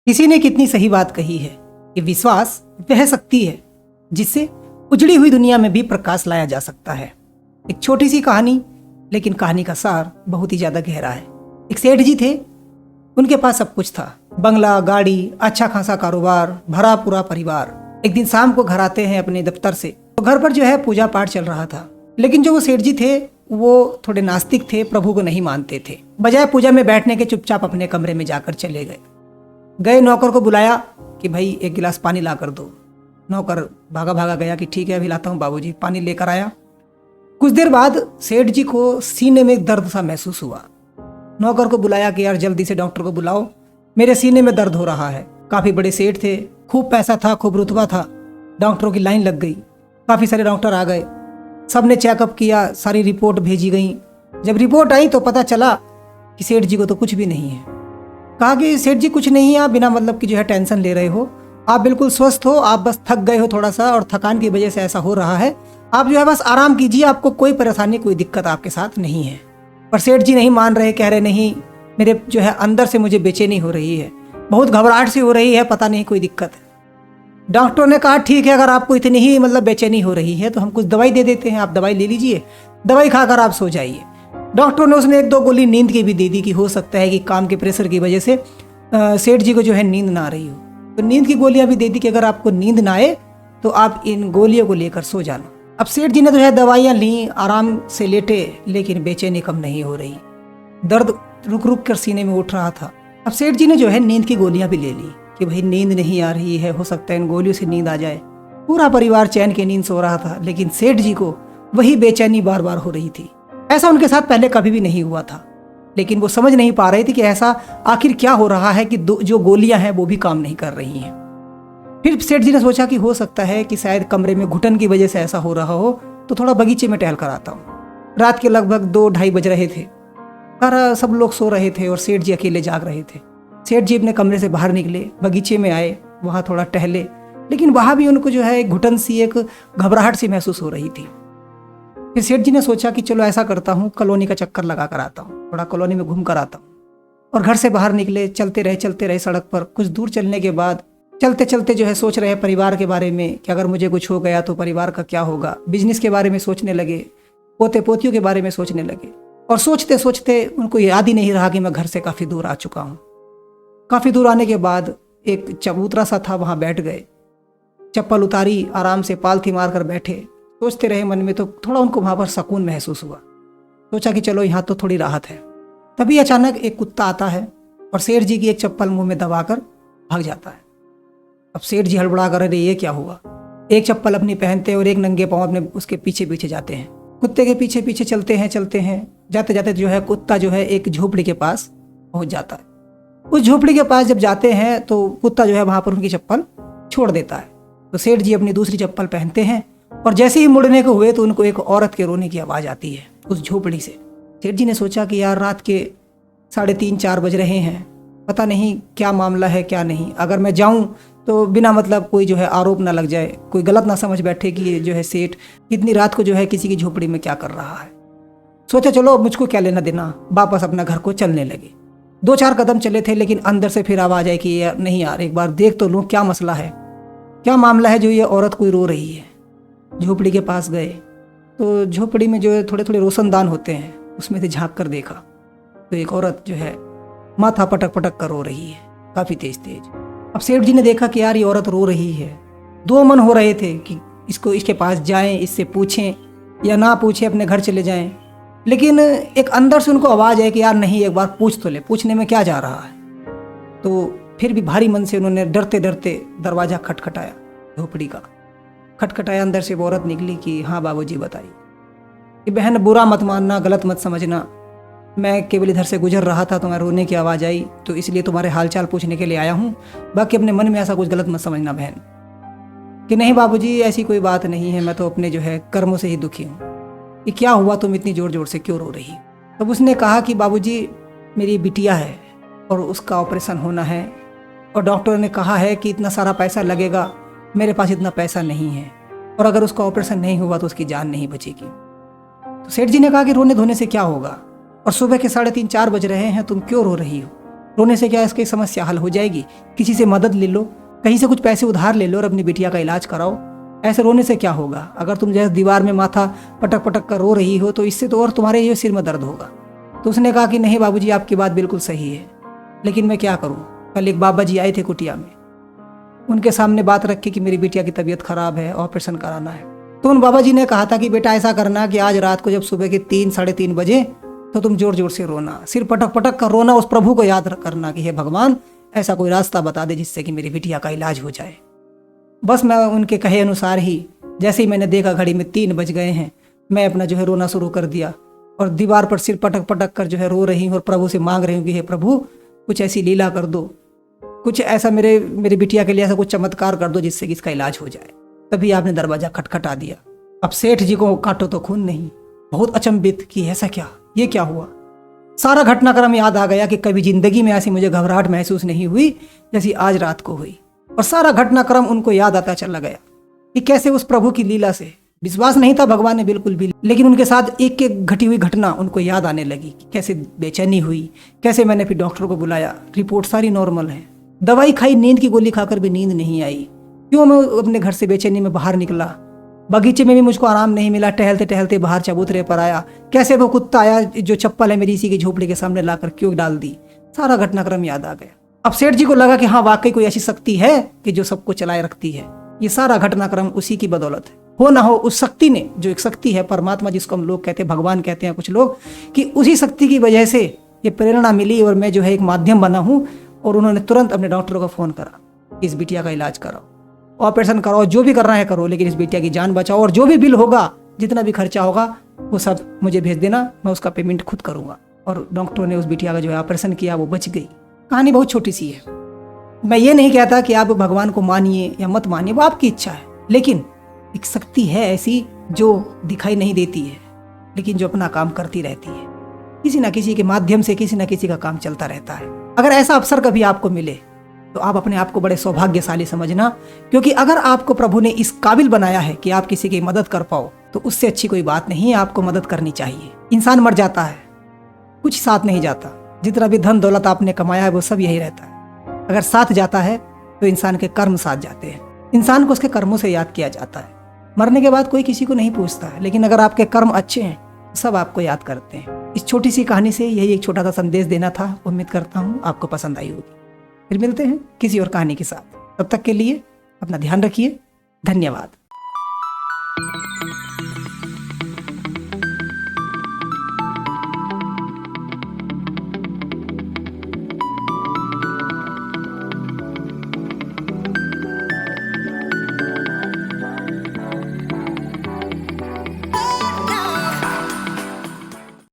किसी ने कितनी सही बात कही है कि विश्वास वह शक्ति है जिससे उजड़ी हुई दुनिया में भी प्रकाश लाया जा सकता है। एक छोटी सी कहानी, लेकिन कहानी का सार बहुत ही ज्यादा गहरा है। एक सेठ जी थे, उनके पास सब कुछ था, बंगला, गाड़ी, अच्छा खासा कारोबार, भरा पूरा परिवार। एक दिन शाम को घर आते हैं अपने दफ्तर से, तो घर पर जो है पूजा पाठ चल रहा था। लेकिन जो वो सेठ जी थे वो थोड़े नास्तिक थे, प्रभु को नहीं मानते थे। बजाय पूजा में बैठने के चुपचाप अपने कमरे में जाकर चले गए। नौकर को बुलाया कि भाई एक गिलास पानी ला कर दो। नौकर भागा भागा गया कि ठीक है अभी लाता हूँ बाबूजी। पानी लेकर आया। कुछ देर बाद सेठ जी को सीने में दर्द सा महसूस हुआ। नौकर को बुलाया कि यार जल्दी से डॉक्टर को बुलाओ, मेरे सीने में दर्द हो रहा है। काफ़ी बड़े सेठ थे, खूब पैसा था, खूब रुतबा था। डॉक्टरों की लाइन लग गई, काफ़ी सारे डॉक्टर आ गए, सब ने चेकअप किया, सारी रिपोर्ट भेजी गई। जब रिपोर्ट आई तो पता चला कि सेठ जी को तो कुछ भी नहीं है। कहा कि सेठ जी कुछ नहीं है, आप बिना मतलब की जो है टेंशन ले रहे हो, आप बिल्कुल स्वस्थ हो, आप बस थक गए हो थोड़ा सा और थकान की वजह से ऐसा हो रहा है, आप जो है बस आराम कीजिए, आपको कोई परेशानी कोई दिक्कत आपके साथ नहीं है। पर सेठ जी नहीं मान रहे, कह रहे नहीं, मेरे जो है अंदर से मुझे बेचैनी हो रही है, बहुत घबराहट सी हो रही है, पता नहीं कोई दिक्कत है। डॉक्टर ने कहा ठीक है, अगर आपको इतनी ही मतलब बेचैनी हो रही है तो हम कुछ दवाई दे देते हैं, आप दवाई ले लीजिए, दवाई खाकर आप सो जाइए। डॉक्टर ने उसने 1-2 गोली नींद की भी दे दी कि हो सकता है कि काम के प्रेशर की वजह से सेठ जी को जो है नींद ना आ रही हो। तो नींद की गोलियां भी दे दी कि अगर आपको नींद ना आए तो आप इन गोलियों को लेकर सो जाना। अब सेठ जी ने जो है दवाइयाँ ली, आराम से लेटे, लेकिन बेचैनी कम नहीं हो रही, दर्द रुक रुक कर सीने में उठ रहा था। अब सेठ जी ने जो है नींद की गोलियां भी ले ली कि भाई नींद नहीं आ रही है, हो सकता है इन गोलियों से नींद आ जाए। पूरा परिवार चैन की नींद सो रहा था, लेकिन सेठ जी को वही बेचैनी बार बार हो रही थी। ऐसा उनके साथ पहले कभी भी नहीं हुआ था, लेकिन वो समझ नहीं पा रहे थे कि ऐसा आखिर क्या हो रहा है कि जो गोलियां हैं वो भी काम नहीं कर रही हैं। फिर सेठ जी ने सोचा कि हो सकता है कि शायद कमरे में घुटन की वजह से ऐसा हो रहा हो, तो थोड़ा बगीचे में टहल कर आता हूँ। रात के लगभग 2-2:30 बज रहे थे, घर सब लोग सो रहे थे और सेठ जी अकेले जाग रहे थे। सेठ जी अपने कमरे से बाहर निकले, बगीचे में आए, वहाँ थोड़ा टहले, लेकिन वहाँ भी उनको जो है एक घुटन सी, एक घबराहट सी महसूस हो रही थी। फिर सेठ जी ने सोचा कि चलो ऐसा करता हूँ, कॉलोनी का चक्कर लगा कर आता हूँ, थोड़ा कॉलोनी में घूम कर आता हूँ। और घर से बाहर निकले, चलते रहे सड़क पर। कुछ दूर चलने के बाद चलते चलते जो है सोच रहे परिवार के बारे में कि अगर मुझे कुछ हो गया तो परिवार का क्या होगा। बिजनेस के बारे में सोचने लगे, पोते पोतियों के बारे में सोचने लगे। और सोचते सोचते उनको याद ही नहीं रहा कि मैं घर से काफ़ी दूर आ चुका हूँ। काफ़ी दूर आने के बाद एक चबूतरा सा था, वहाँ बैठ गए, चप्पल उतारी, आराम से पालथी मार कर बैठे। सोचते रहे मन में, तो थोड़ा उनको वहाँ पर सुकून महसूस हुआ। सोचा कि चलो यहाँ तो थोड़ी राहत है। तभी अचानक एक कुत्ता आता है और सेठ जी की एक चप्पल मुंह में दबाकर भाग जाता है। अब सेठ जी हड़बड़ा कर, अरे ये क्या हुआ। एक चप्पल अपनी पहनते और एक नंगे पाँव अपने उसके पीछे पीछे जाते हैं। कुत्ते के पीछे पीछे चलते हैं। जाते जाते जो है कुत्ता जो है एक झोपड़ी के पास पहुँच जाता है। उस झोपड़ी के पास जब जाते हैं तो कुत्ता जो है वहाँ पर उनकी चप्पल छोड़ देता है। तो सेठ जी अपनी दूसरी चप्पल पहनते हैं और जैसे ही मुड़ने को हुए तो उनको एक औरत के रोने की आवाज़ आती है उस झोपड़ी से। सेठ जी ने सोचा कि यार रात के 3:30-4 बज रहे हैं, पता नहीं क्या मामला है क्या नहीं। अगर मैं जाऊं तो बिना मतलब कोई जो है आरोप ना लग जाए, कोई गलत ना समझ बैठे कि ये जो है सेठ इतनी रात को जो है किसी की झोपड़ी में क्या कर रहा है। सोचा चलो मुझको क्या लेना देना, वापस अपना घर को चलने लगे। 2-4 कदम चले थे, लेकिन अंदर से फिर आवाज़ आई कि यार नहीं यार, एक बार देख तो लूँ क्या मसला है, क्या मामला है जो ये औरत कोई रो रही है। झोपड़ी के पास गए तो झोपड़ी में जो है थोड़े थोड़े रोशनदान होते हैं, उसमें से झांक कर देखा तो एक औरत जो है माथा पटक पटक कर रो रही है, काफ़ी तेज तेज। अब सेठ जी ने देखा कि यार ये औरत रो रही है। 2 मन हो रहे थे कि इसके पास जाएं, इससे पूछें या ना पूछें, अपने घर चले जाएं। लेकिन एक अंदर से उनको आवाज़ है कि यार नहीं, एक बार पूछ तो ले, पूछने में क्या जा रहा है। तो फिर भी भारी मन से उन्होंने डरते डरते दरवाज़ा खटखटाया, झोपड़ी का खटखटाया। अंदर से वो औरत निकली कि हाँ बाबूजी बताइए। कि बहन बुरा मत मानना, गलत मत समझना, मैं केवल इधर से गुजर रहा था, तुम्हारे रोने की आवाज़ आई तो इसलिए तुम्हारे हालचाल पूछने के लिए आया हूँ, बाकी अपने मन में ऐसा कुछ गलत मत समझना बहन। कि नहीं बाबूजी ऐसी कोई बात नहीं है, मैं तो अपने जो है कर्मों से ही दुखी हूँ। कि क्या हुआ, तुम इतनी ज़ोर ज़ोर से क्यों रो रही। तब उसने कहा कि बाबूजी मेरी बिटिया है और उसका ऑपरेशन होना है, और डॉक्टर ने कहा है कि इतना सारा पैसा लगेगा, मेरे पास इतना पैसा नहीं है, और अगर उसका ऑपरेशन नहीं हुआ तो उसकी जान नहीं बचेगी। तो सेठ जी ने कहा कि रोने धोने से क्या होगा, और सुबह के 3:30-4 बज रहे हैं, तुम क्यों रो रही हो। रोने से क्या इसकी समस्या हल हो जाएगी? किसी से मदद ले लो, कहीं से कुछ पैसे उधार ले लो और अपनी बिटिया का इलाज कराओ। ऐसे रोने से क्या होगा? अगर तुम जैसे दीवार में माथा पटक पटक कर रो रही हो तो इससे तो और तुम्हारे ये सिर में दर्द होगा। तो उसने कहा कि नहीं बाबूजी, आपकी बात बिल्कुल सही है, लेकिन मैं क्या करूं? कल एक बाबा जी आए थे कुटिया में, उनके सामने बात रखी कि मेरी बिटिया की तबीयत खराब है, ऑपरेशन कराना है। तो उन बाबा जी ने कहा था कि बेटा ऐसा करना कि आज रात को जब सुबह के 3 साढ़े 3 बजे तो तुम जोर जोर से रोना, सिर पटक पटक कर रोना, उस प्रभु को याद करना कि हे भगवान, ऐसा कोई रास्ता बता दे जिससे कि मेरी बिटिया का इलाज हो जाए। बस मैं उनके कहे अनुसार ही, जैसे ही मैंने देखा घड़ी में 3 बज गए हैं, मैं अपना जो है रोना शुरू कर दिया और दीवार पर सिर पटक पटक कर जो है रो रही हूँ और प्रभु से मांग रही हूँ कि हे प्रभु, कुछ ऐसी लीला कर दो, कुछ ऐसा मेरी बिटिया के लिए ऐसा कुछ चमत्कार कर दो जिससे कि इसका इलाज हो जाए। तभी आपने दरवाजा खटखटा दिया। अब सेठ जी को काटो तो खून नहीं, बहुत अचंभित कि ऐसा क्या, ये क्या हुआ। सारा घटनाक्रम याद आ गया कि कभी जिंदगी में ऐसी मुझे घबराहट महसूस नहीं हुई जैसी आज रात को हुई। और सारा घटनाक्रम उनको याद आता चला गया कि कैसे उस प्रभु की लीला से विश्वास नहीं था भगवान ने बिल्कुल भी, लेकिन उनके साथ एक एक घटी हुई घटना उनको याद आने लगी कि कैसे बेचैनी हुई, कैसे मैंने फिर डॉक्टर को बुलाया, रिपोर्ट सारी नॉर्मल है, दवाई खाई, नींद की गोली खाकर भी नींद नहीं आई, क्यों मैं अपने घर से बेचैनी में बाहर निकला, बगीचे में भी मुझको आराम नहीं मिला, टहलते टहलते बाहर चबूतरे पर आया, कैसे वो कुत्ता आया जो चप्पल है मेरी इसी की झोपड़ी के सामने लाकर क्यों डाल दी। सारा घटनाक्रम याद आ गया। अब सेठ जी को लगा कि हाँ वाकई कोई ऐसी शक्ति है कि जो सबको चलाए रखती है। ये सारा घटनाक्रम उसी की बदौलत है। हो ना हो उस शक्ति ने, जो एक शक्ति है परमात्मा जिसको हम लोग कहते हैं, भगवान कहते हैं कुछ लोग, कि उसी शक्ति की वजह से ये प्रेरणा मिली और मैं जो है एक माध्यम बना हूँ। और उन्होंने तुरंत अपने डॉक्टरों को फ़ोन करा, इस बिटिया का इलाज कराओ, ऑपरेशन कराओ, जो भी करना है करो, लेकिन इस बिटिया की जान बचाओ और जो भी बिल होगा, जितना भी खर्चा होगा वो सब मुझे भेज देना, मैं उसका पेमेंट खुद करूँगा। और डॉक्टरों ने उस बिटिया का जो है ऑपरेशन किया, वो बच गई। कहानी बहुत छोटी सी है। मैं ये नहीं कहता कि आप भगवान को मानिए या मत मानिए, वो आपकी इच्छा है, लेकिन एक शक्ति है ऐसी जो दिखाई नहीं देती है लेकिन जो अपना काम करती रहती है। किसी ना किसी के माध्यम से किसी ना किसी का काम चलता रहता है। अगर ऐसा अवसर कभी आपको मिले तो आप अपने आप को बड़े सौभाग्यशाली समझना, क्योंकि अगर आपको प्रभु ने इस काबिल बनाया है कि आप किसी की मदद कर पाओ तो उससे अच्छी कोई बात नहीं है। आपको मदद करनी चाहिए। इंसान मर जाता है, कुछ साथ नहीं जाता। जितना भी धन दौलत आपने कमाया है वो सब यही रहता है। अगर साथ जाता है तो इंसान के कर्म साथ जाते हैं। इंसान को उसके कर्मों से याद किया जाता है। मरने के बाद कोई किसी को नहीं पूछता है, लेकिन अगर आपके कर्म अच्छे हैं तो सब आपको याद करते हैं। इस छोटी सी कहानी से यही एक छोटा सा संदेश देना था। उम्मीद करता हूँ आपको पसंद आई होगी। फिर मिलते हैं किसी और कहानी के साथ। तब तक के लिए अपना ध्यान रखिए। धन्यवाद।